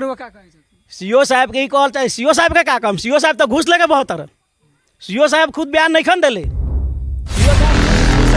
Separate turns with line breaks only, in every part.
वो क्या कहे
सीओ साहब के ही कॉल चाहिए। सीओ साहब का क्या काम, सीओ साहब तो घूस लेके बहुत तरह। सीओ साहब खुद बयान नहीं खन दिले।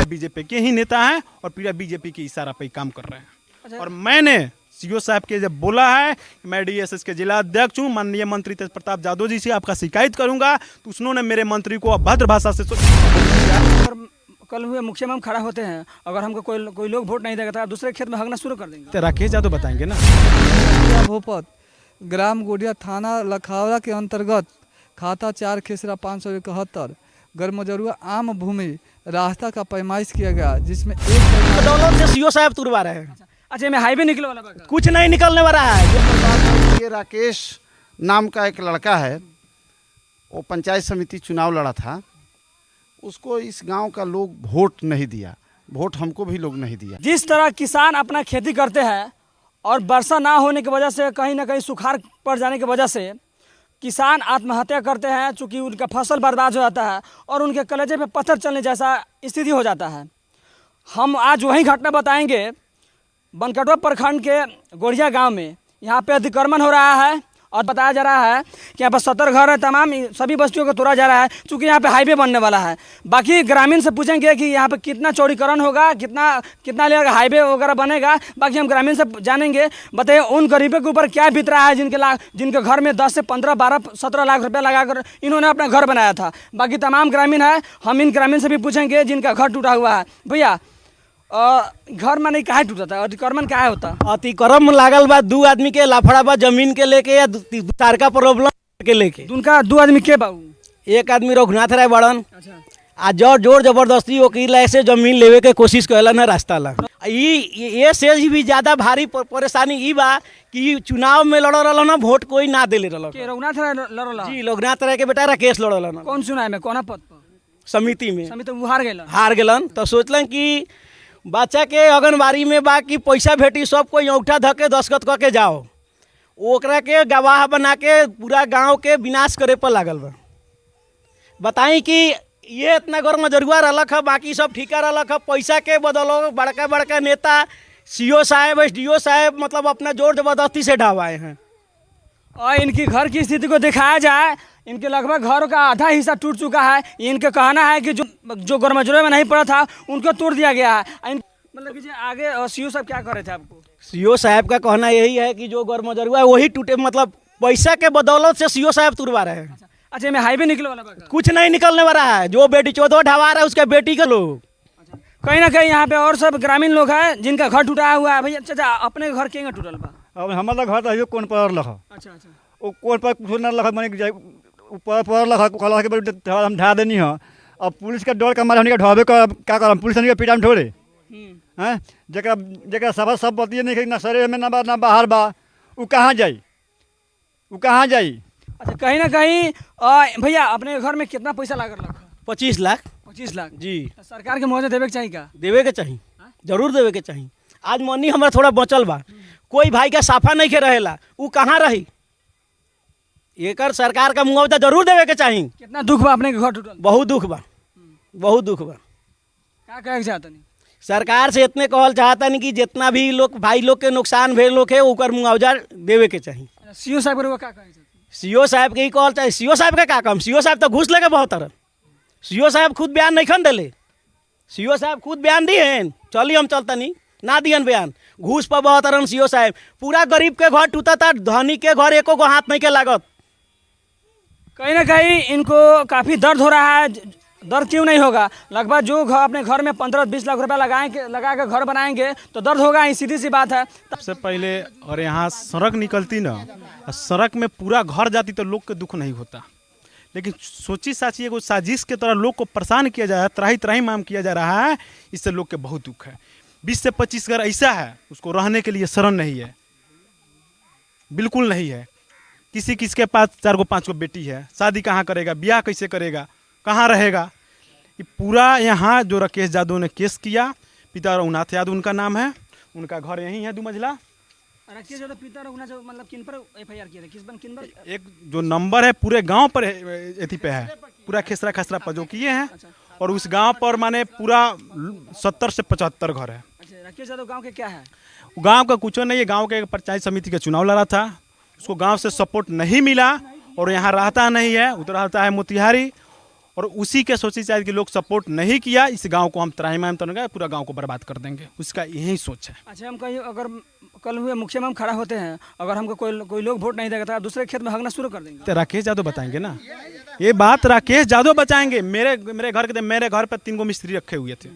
बीजेपी के ही नेता हैं और पूरा बीजेपी के इशारा पे ही काम कर रहे हैं। और मैंने सीओ साहब के जब बोला है कि मैं डीएसएस के जिला अध्यक्ष हूँ, माननीय मंत्री तेज प्रताप यादव जी से आपका शिकायत करूंगा, तो उन्होंने मेरे मंत्री को अभद्र भाषा से
और कल हुए मुखिया में खड़ा होते हैं, अगर हमको कोई लोग वोट नहीं देगा तो दूसरे खेत में हगना शुरू कर देंगे।
राकेश यादव बताएंगे ना।
भोपत ग्राम गोडिया थाना लखावरा के अंतर्गत खाता 4 खेसरा 571 गरमजरुआ आम भूमि रास्ता का पैमाइश किया गया, जिसमें एक
बदौलत से सीओ साहब तुरवा रहे हैं।
अच्छा, मैं हाईवे निकले वाला
कुछ नहीं निकलने वाला है।
ये राकेश नाम का एक लड़का है, वो पंचायत समिति चुनाव लड़ा था, उसको इस गांव का लोग वोट नहीं दिया, वोट हमको भी लोग नहीं दिया।
जिस तरह किसान अपना खेती करते हैं और वर्षा ना होने की वजह से कहीं ना कहीं सुखाड़ पड़ जाने की वजह से किसान आत्महत्या करते हैं, चूँकि उनका फसल बर्बाद हो जाता है और उनके कलेजे पे पत्थर चलने जैसा स्थिति हो जाता है। हम आज वही घटना बताएंगे बनकटवा प्रखंड के गोढ़िया गांव में। यहाँ पे अतिक्रमण हो रहा है और बताया जा रहा है कि यहाँ पर 70 घर है, तमाम सभी बस्तियों को तोड़ा जा रहा है, चूँकि यहाँ पे हाईवे बनने वाला है। बाकी ग्रामीण से पूछेंगे कि यहाँ पे कितना चौड़ीकरण होगा, कितना लेगा हाईवे वगैरह बनेगा, बाकी हम ग्रामीण से जानेंगे। बताइए उन गरीबों के ऊपर क्या बीत रहा है जिनके घर में 10 से 15, 12, 17 लाख रुपया लगाकर इन्होंने अपना घर बनाया था। बाकी तमाम ग्रामीण है, हम इन ग्रामीण से भी पूछेंगे जिनका घर टूटा हुआ है। भैया घर में नहीं काहे टूटा था, अतिक्रमण क्या होता?
अतिक्रमण लागल बा, 2 आदमी के लाफड़ा बा जमीन के लेके या तार का प्रॉब्लम के लेके।
उनका 2 आदमी के बाबू?
एक आदमी रघुनाथ राय बड़न।
अच्छा।
आ जोर जबरदस्ती वकील ऐसे जमीन लेवे के कोशिश कैलन है रास्ता ला। ये से भी ज्यादा भारी परेशानी ई बा कि चुनाव में लड़ रहा ना, वोट कोई ना दे ले रहा।
रघुनाथ राय लड़ला?
जी, रघुनाथ राय के बेटा राकेश लड़ल।
कौन चुनाव में, कौन पद पर?
समिति में।
समिति वो हार
गेलन। तो सोचलन कि बच्चा के आंगनबाड़ी में बा कि पैसा भेटी, सब कोई औंठा धके दस्खत करके जाओ, ओकरा के गवाह बना के पूरा गांव के विनाश करे पर लागल बा। बताई कि ये इतना गर्म जरुआ रलक है, बाकी सब ठीका रलक है, पैसा के बदलो बड़का बड़का नेता सीओ साहब एसडीओ साहब मतलब अपना जोर जबरदस्ती से ढावाए हैं।
और इनकी घर की स्थिति को दिखाया जाए, इनके लगभग घरों का आधा हिस्सा टूट चुका है। इनका कहना है कि जो गरमजरुआ में नहीं पड़ा था उनको तोड़ दिया गया है। मतलब कि आगे सीओ साहब क्या कर रहे थे आपको?
सीओ साहब का कहना यही है कि जो गरमजरुआ है वही टूटे, मतलब पैसा के बदौलत से सीओ साहब तुरवा रहे हैं।
अच्छा, मैं हाईवे निकले वाला
कुछ नहीं निकलने वाला है। जो बेटी चौधो ढावा रहा है उसके बेटी के लोग।
कहीं ना कहीं यहाँ पे और सब ग्रामीण लोग हैं जिनका घर टूटा हुआ है। भैया चाचा, अपने घर के टूटल बा?
अब हमारा घर तो कौन पर लखा।
अच्छा अच्छा।
वो कौन पर कुछ ना लखा, मैंने ऊपर पर लखा कहला के हम ढा देनी है। अब पुलिस का डर का मारे हमने ढाबे का क्या करम, पुलिस हमने पीटा में ठोरे हैं। जरा सभा सब बतिए नहीं ना सरे में ना बाहर बा, वो कहाँ जाई, वो कहाँ जाई।
अच्छा, कहीं ना कहीं भैया अपने घर में कितना पैसा लागल रखा?
25 लाख।
25 लाख
जी।
सरकार के मुआवजा देवे के चाहिए का?
देवे के चाहिए, जरूर देवे के चाहिए। आज मनी हमारा थोड़ा बचल बा, कोई भाई का साफा नहीं के रहेला, वो कहाँ रही। एकर सरकार का मुआवजा जरूर देवे के चाहिए।
कितना दुख बा अपने के घर टूटल?
बहुत दुख बा, बहुत दुख बा।
क्या कहे चाहता नहीं?
सरकार से इतने कहल चाहता नहीं कि जितना भी लोग भाई लोग के नुकसान भेल लोग है ओकर मुआवजा देवे के चाहिए।
सीओ साहब को क्या कहे?
सीओ साहब के ही कहल चाहिए। सीओ साहब का क्या काम, सीओ साहब तो घूस लेके बहुत तरह। सीओ साहब खुद बयान नहीं खन दिले। सीओ साहब खुद बयान दिए हैं, चलिए हम चलता नहीं ना दियन बयान। घूस पर बहुत तरह सीओ साहब। पूरा गरीब के घर टूटा था, धनी के घर एको को हाथ नहीं के लागत।
कहीं ना कहीं इनको काफ़ी दर्द हो रहा है। दर्द क्यों नहीं होगा? लगभग जो अपने घर में 15-20 लाख रुपया लगा के घर बनाएंगे तो दर्द होगा ही, सीधी सी बात है।
सबसे पहले और यहाँ सड़क निकलती ना, सड़क में पूरा घर जाती तो लोग के दुख नहीं होता। लेकिन सोची साची एगो साजिश के तरह लोग को परेशान किया जा रहा है, त्राही त्राही माम किया जा रहा है, इससे लोग के बहुत दुख है। 20 से 25 घर ऐसा है उसको रहने के लिए शरण नहीं है, बिल्कुल नहीं है। किसी के पास 4 गो 5 गो बेटी है, शादी कहाँ करेगा, ब्याह कैसे करेगा, कहाँ रहेगा। ये पूरा यहाँ जो राकेश यादव ने केस किया, पिता रघुनाथ यादव उनका नाम है, उनका घर यहीं है 2 मंजिला।
राकेश यादव पिता रघुनाथ मतलब किन पर एफआईआर किया था, किन पर?
एक जो नंबर है पूरे गांव पर एथी पे है, पूरा खेसरा खसरा पर जो किए हैं। और उस गांव पर माने पूरा 70 से 75 घर है।
अच्छा, राकेश यादव गाँव के क्या है?
गांव का कुछ नहीं है, गांव के पंचायत समिति का चुनाव लड़ा था, उसको गांव से सपोर्ट नहीं मिला और यहाँ रहता नहीं है, उधर रहता है मोतिहारी, और उसी के सोची शायद कि लोग सपोर्ट नहीं किया, इस गांव को हम त्राहिमाम तो नहीं, पूरा गांव को बर्बाद कर देंगे, उसका यही सोच है।
अच्छा, हम कहीं अगर कल हुए मुखिया में हम खड़ा होते हैं, अगर हमको कोई लोग वोट नहीं देगा तो दूसरे खेत में हगना शुरू कर देंगे।
तो राकेश यादव बताएंगे ना, ये बात राकेश यादव बताएंगे। मेरे घर पर 3 मिस्त्री रखे हुए थे,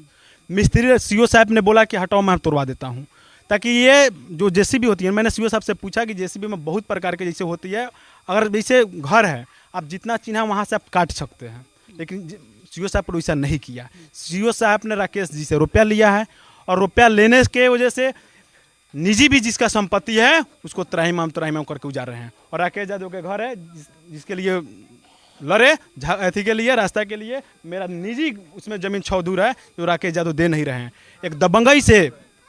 मिस्त्री सीओ साहब ने बोला कि हटाओ मैं तोड़वा देता हूँ, ताकि ये जो जेसीबी होती है, मैंने सीओ साहब से पूछा कि जेसीबी में बहुत प्रकार के जैसे होती है, अगर जैसे घर है आप जितना चिन्हा वहाँ से आप काट सकते हैं, लेकिन सीओ साहब पर वैसा नहीं किया। सीओ साहब ने राकेश जी से रुपया लिया है और रुपया लेने के वजह से निजी भी जिसका संपत्ति है उसको त्राहिमाम करके उजाड़ रहे हैं। और राकेश यादव के घर है जिसके लिए लड़े अथी के लिए, रास्ता के लिए, मेरा निजी उसमें ज़मीन 6 दूर है जो राकेश यादव दे नहीं रहे हैं। एक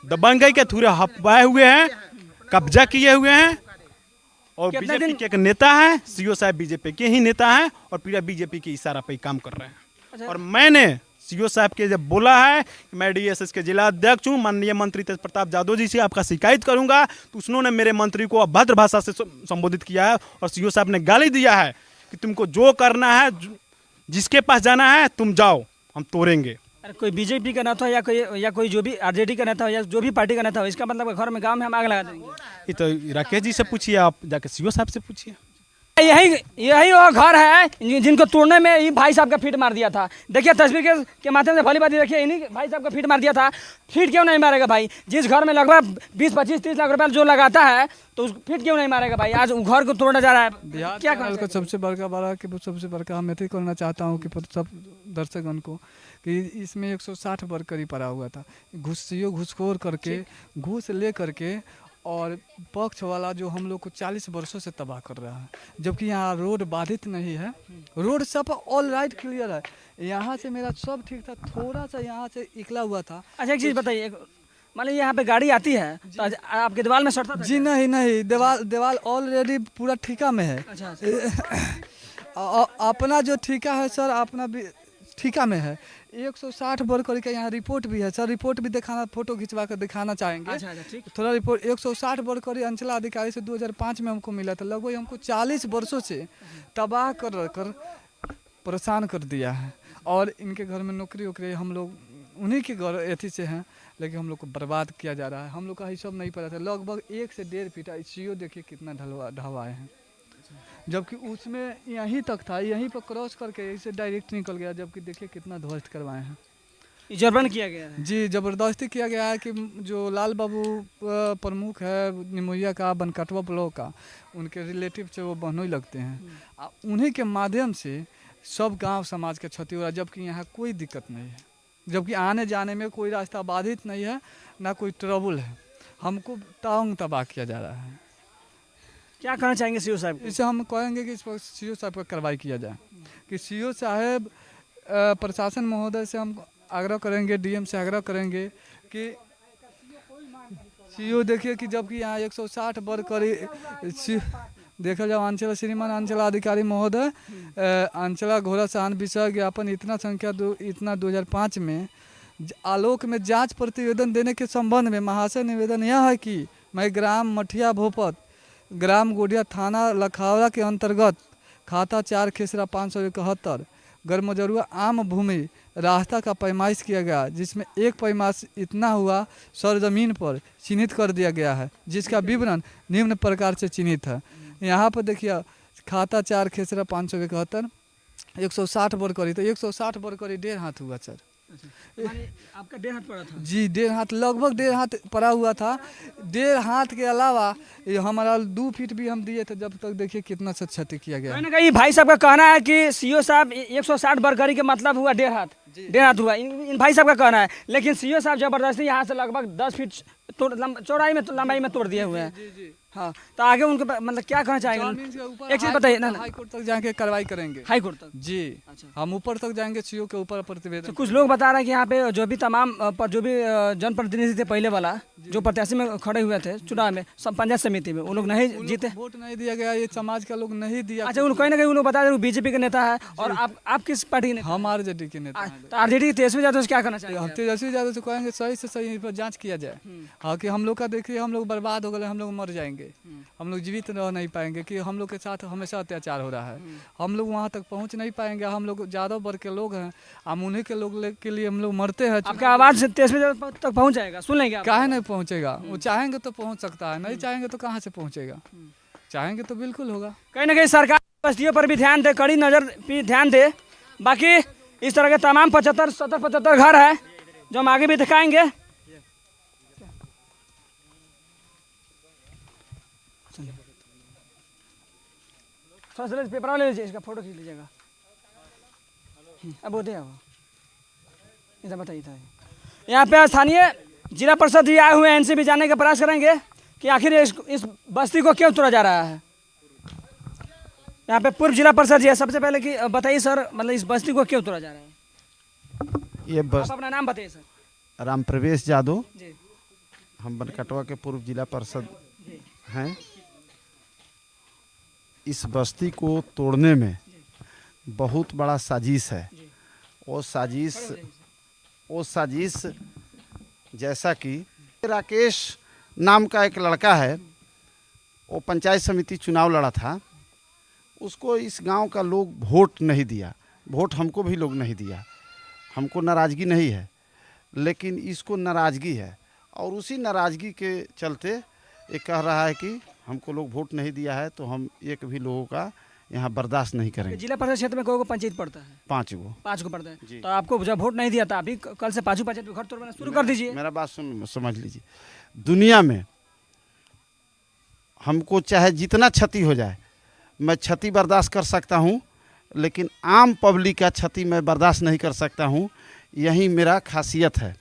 दबंगई के थ्रू हपवाए हुए हैं, कब्जा किए हुए हैं। और बीजेपी के एक नेता है, सीओ साहब बीजेपी के ही नेता हैं और पूरा बीजेपी के इशारा पे काम कर रहे हैं। और मैंने सीओ साहब के जब बोला है कि मैं डीएसएस के जिला अध्यक्ष हूँ, माननीय मंत्री तेज प्रताप यादव जी से आपका शिकायत करूंगा, तो उन्होंने मेरे मंत्री को अभद्र भाषा से संबोधित किया है और सीओ साहब ने गाली दिया है कि तुमको जो करना है, जिसके पास जाना है तुम जाओ, हम तोड़ेंगे।
अरे कोई बीजेपी का नेता या कोई जो भी आरजेडी का नेता हो या जो भी पार्टी का नेता हो, इसका मतलब घर में गांव में हम आग लगा देंगे।
ये तो राकेश जी से पूछिए, आप जाके सीओ साहब से पूछिए।
यही वो घर है जिनको तोड़ने में ये भाई साहब का फीट मार दिया था। देखिए तस्वीर के माध्यम से भली बात देखिए, इन्हीं भाई साहब का फीट मार दिया था। फीट क्यों नहीं मारेगा भाई? जिस घर में लगभग 20, 25, 30 लाख रुपया जो लगाता है तो उस फीट क्यों नहीं मारेगा भाई? आज घर को तोड़ने जा रहा है।
बिहार
क्या
चैनल का सबसे बड़का मैं तो करना चाहता हूँ कि सब दर्शकगण को कि इसमें 160 वर्करी पड़ा हुआ था, घूसखोर करके, घूस ले करके, और पक्ष वाला जो हम लोग को 40 वर्षों से तबाह कर रहा है, जबकि यहाँ रोड बाधित नहीं है, रोड सब ऑल राइट क्लियर है। यहाँ से मेरा सब ठीक था, थोड़ा सा यहाँ से निकला हुआ था।
अच्छा, एक चीज़ बताइए, मान लीजिए यहाँ पे गाड़ी आती है तो आपके दीवार में सड़ता था?
जी नहीं, दीवार ऑलरेडी पूरा ठेका में है।
अच्छा।
अपना जो ठेका है सर, अपना भी ठेका में है। 160 वर्कर का यहाँ रिपोर्ट भी है सर, रिपोर्ट भी दिखाना, फोटो खिंचवा कर दिखाना चाहेंगे।
अच्छा, ठीक।
थोड़ा रिपोर्ट 160 वर्कर अंचलाधिकारी से 2005 में हमको मिला था। लगभग हमको 40 वर्षों से तबाह कर परेशान कर दिया है। और इनके घर में नौकरी हम लोग उन्हीं के घर एथी से हैं, लेकिन हम लोग को बर्बाद किया जा रहा है। हम लोग का ये सब नहीं पता था। लगभग 1 से 1.5 फीट सीओ देखिए कितना ढलवाए हैं, जबकि उसमें यहीं तक था, यहीं पर क्रॉस करके इसे डायरेक्ट निकल गया, जबकि देखिए कितना ध्वस्त करवाए हैं।
जबरन किया गया है
जी, ज़बरदस्ती किया गया है कि जो लाल बाबू प्रमुख है निमोइया का, बनकटवा ब्लॉक का, उनके रिलेटिव से वो बहनोई लगते हैं, उन्हीं के माध्यम से सब गांव समाज के क्षति हो रहा है, जबकि यहाँ कोई दिक्कत नहीं है, जबकि आने जाने में कोई रास्ता बाधित नहीं है, ना कोई ट्रबल है। हमको तांग तबाह किया जा रहा है।
क्या कहना चाहेंगे सीओ साहब को?
इसे हम कहेंगे कि इस पर सीओ साहब पर कार्रवाई किया जाए, कि सीओ साहब प्रशासन महोदय से हम आग्रह करेंगे, डीएम से आग्रह करेंगे कि सीओ देखिए कि जबकि यहाँ 160 वर्कर देखा जाओ, श्रीमान अंचलाधिकारी महोदय, अंचला घोड़ा साहन विषय ज्ञापन इतना 2005 में आलोक में जांच प्रतिवेदन देने के संबंध में महाशय निवेदन यह है कि मैं ग्राम मठिया भोपत, ग्राम गोडिया, थाना लखावरा के अंतर्गत खाता 4 खेसरा 571 गरमजरुआ आम भूमि रास्ता का पैमाइश किया गया, जिसमें एक पैमाइश इतना हुआ सरजमीन पर चिन्हित कर दिया गया है, जिसका विवरण निम्न प्रकार से चिन्हित है। यहाँ पर देखिए खाता 4 खेसरा 571 160 वर्करी, तो 160 वर्करी 1.5 हाथ हुआ सर।
आपका 1.5 हाथ पड़ा था? जी,
1.5 हाथ, लगभग 1.5 हाथ पड़ा हुआ था। 1.5 हाथ के अलावा ये हमारा 2 फीट भी हम दिए थे, जब तक देखिए कितना सा क्षति किया गया।
कहीं ना कहीं भाई साहब का कहना है कि सीओ साहब 160 वर्करी के मतलब हुआ 1.5 हाथ, 1.5 हाथ हुआ इन भाई साहब का कहना है, लेकिन सीओ साहब जबरदस्ती यहाँ से लगभग 10 फीट चौड़ाई में लंबाई में तोड़ दिए हुए हैं। हाँ, तो आगे उनको मतलब क्या कहना चाहेंगे? एक चीज बताइए ना।
हाई कोर्ट तक जाके कार्रवाई करेंगे।
हाई कोर्ट तक?
जी। अच्छा। हम ऊपर तक जाएंगे, सीओ के ऊपर प्रतिवेदन।
तो कुछ लोग बता रहे हैं कि यहाँ पे जो भी जो भी जनप्रतिनिधि थे पहले वाला, जो प्रत्याशी में खड़े हुए थे चुनाव में, सब पंचायत समिति में, वो लोग नहीं जीते,
वोट नहीं दिया गया, ये समाज का लोग नहीं दिया।
अच्छा, कहीं ना कहीं उन लोग बता रहे बीजेपी के नेता है, और आप किस पार्टी के?
हम आरजेडी के नेता।
तो आरजेडी तेजस्वी यादव से क्या करना चाहिए?
हम तेजस्वी यादव से कहेंगे सही से सही पर जाँच किया जाए। हाँ, कि हम लोग का देखिए हम लोग बर्बाद हो गए, हम लोग मर जाएंगे। पाएंगे, हम लोग जीवित रह नहीं पाएंगे कि हम लोग के साथ हमेशा अत्याचार हो रहा है। हम लोग वहाँ तक पहुँच नहीं पाएंगे। हम लोग ज़्यादा वर्ग के लोग हैं, हम उन्हीं के लोग के लिए हम लोग मरते हैं।
आपका आवाज़ 23वीं तक पहुँच जाएगा, सुन लेंगे आप?
काहे नहीं पहुँचेगा? वो चाहेंगे तो पहुँच सकता है, नहीं चाहेंगे तो कहाँ से पहुँचेगा? चाहेंगे तो बिल्कुल होगा।
कहीं ना कहीं सरकार बस्तियों पर भी ध्यान दे, कड़ी नज़र भी ध्यान दे। बाकी इस तरह के तमाम 75 घर है जो हम आगे भी दिखाएंगे। थोड़ा सा पेपर ले लीजिए, इसका फोटो खींच लीजिएगा। अब वो दे अब इधर बताइए था। यहाँ पे स्थानीय जिला परिषद भी आए हुए हैं, इनसे भी जानने का प्रयास करेंगे कि आखिर इस बस्ती को क्यों तोड़ा जा रहा है। यहाँ पे पूर्व जिला परिषद जी है, सबसे पहले कि बताइए सर, मतलब इस बस्ती को क्यों तोड़ा जा रहा है?
ये बस
आप अपना नाम बताइए सर।
राम प्रवेश यादव,
जी
हम बनकटवा के पूर्व जिला परिषद हैं। इस बस्ती को तोड़ने में बहुत बड़ा साजिश है। वो साजिश जैसा कि राकेश नाम का एक लड़का है, वो पंचायत समिति चुनाव लड़ा था। उसको इस गांव का लोग वोट नहीं दिया, वोट हमको भी लोग नहीं दिया। हमको नाराज़गी नहीं है, लेकिन इसको नाराज़गी है और उसी नाराज़गी के चलते ये कह रहा है कि हमको लोग वोट नहीं दिया है तो हम एक भी लोगों का यहाँ बर्दाश्त नहीं करेंगे।
जिला परिषद क्षेत्र में को पंचायत पड़ता है?
5 गो।
5 को पड़ता है। तो आपको जब वोट नहीं दिया था, अभी कल से 5 पंचायत घर तोड़ना शुरू कर दीजिए।
मेरा बात समझ लीजिए। दुनिया में हमको चाहे जितना क्षति हो जाए, मैं क्षति बर्दाश्त कर सकता हूँ, लेकिन आम पब्लिक का क्षति मैं बर्दाश्त नहीं कर सकता हूँ। यही मेरा खासियत है।